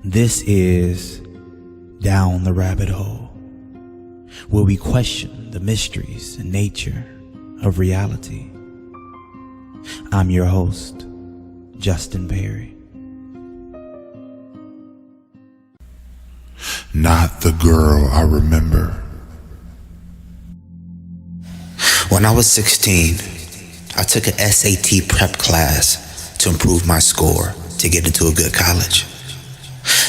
This is Down the Rabbit Hole, where we question the mysteries and nature of reality. I'm your host, Justin Perry. Not the girl I remember. When I was 16, I took an SAT prep class to improve my score to get into a good college.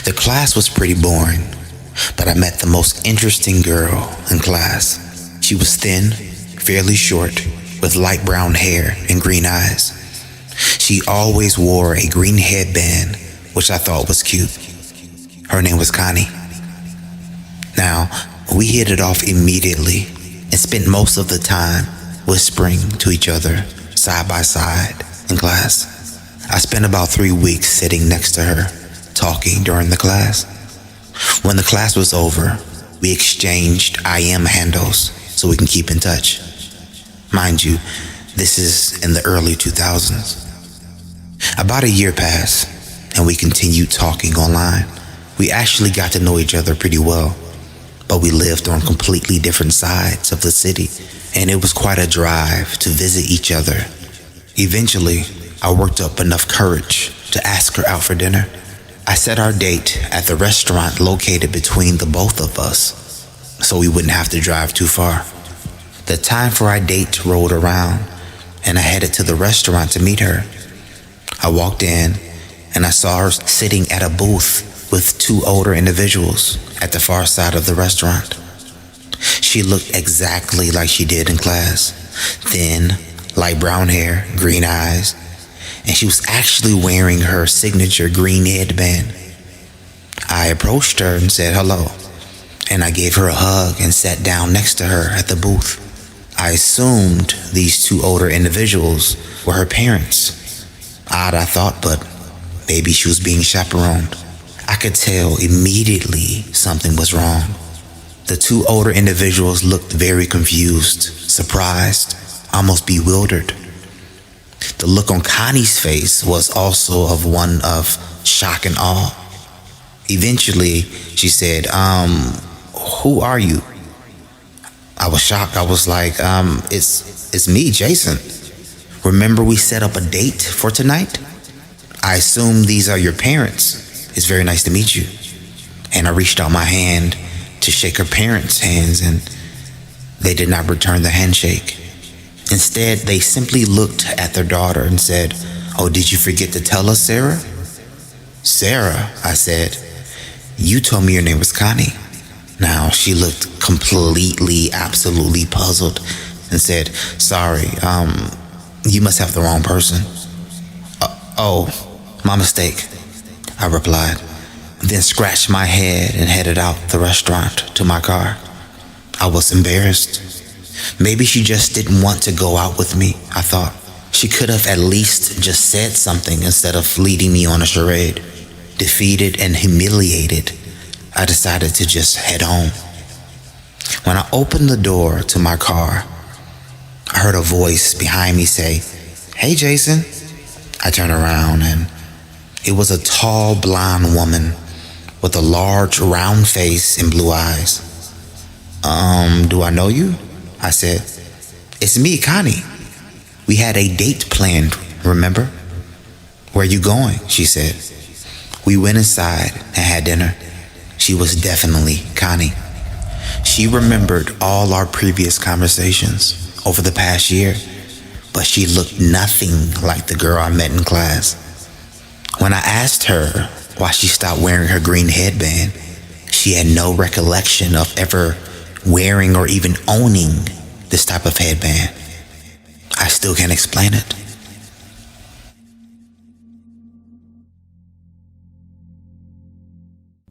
The class was pretty boring, but I met the most interesting girl in class. She was thin, fairly short, with light brown hair and green eyes. She always wore a green headband, which I thought was cute. Her name was Connie. Now, we hit it off immediately and spent most of the time whispering to each other side by side in class. I spent about 3 weeks sitting next to her, talking during the class. When the class was over, we exchanged IM handles so we can keep in touch. Mind you, this is in the early 2000s. About a year passed, and we continued talking online. We actually got to know each other pretty well, but we lived on completely different sides of the city, and it was quite a drive to visit each other. Eventually, I worked up enough courage to ask her out for dinner. I set our date at the restaurant located between the both of us, so we wouldn't have to drive too far. The time for our date rolled around, and I headed to the restaurant to meet her. I walked in, and I saw her sitting at a booth with 2 older individuals at the far side of the restaurant. She looked exactly like she did in class. Thin, light brown hair, green eyes, and she was actually wearing her signature green headband. I approached her and said hello, and I gave her a hug and sat down next to her at the booth. I assumed these 2 older individuals were her parents. Odd, I thought, but maybe she was being chaperoned. I could tell immediately something was wrong. The 2 older individuals looked very confused, surprised, almost bewildered. The look on Connie's face was also of one of shock and awe. Eventually, she said, who are you? I was shocked. I was like, it's me, Jason. Remember we set up a date for tonight? I assume these are your parents. It's very nice to meet you. And I reached out my hand to shake her parents' hands, and they did not return the handshake. Instead, they simply looked at their daughter and said, "Oh, did you forget to tell us, Sarah?" "Sarah," I said. "You told me your name was Connie." Now, she looked completely, absolutely puzzled and said, "Sorry, you must have the wrong person." Oh, my mistake," I replied, then scratched my head and headed out the restaurant to my car. I was embarrassed. Maybe she just didn't want to go out with me, I thought. She could have at least just said something instead of leading me on a charade. Defeated and humiliated, I decided to just head home. When I opened the door to my car, I heard a voice behind me say, "Hey, Jason." I turned around, and it was a tall, blonde woman with a large, round face and blue eyes. Do I know you?" I said. "It's me, Connie. We had a date planned, remember?" "Where you going?" she said. We went inside and had dinner. She was definitely Connie. She remembered all our previous conversations over the past year, but she looked nothing like the girl I met in class. When I asked her why she stopped wearing her green headband, she had no recollection of ever wearing or even owning this type of headband. I still can't explain it.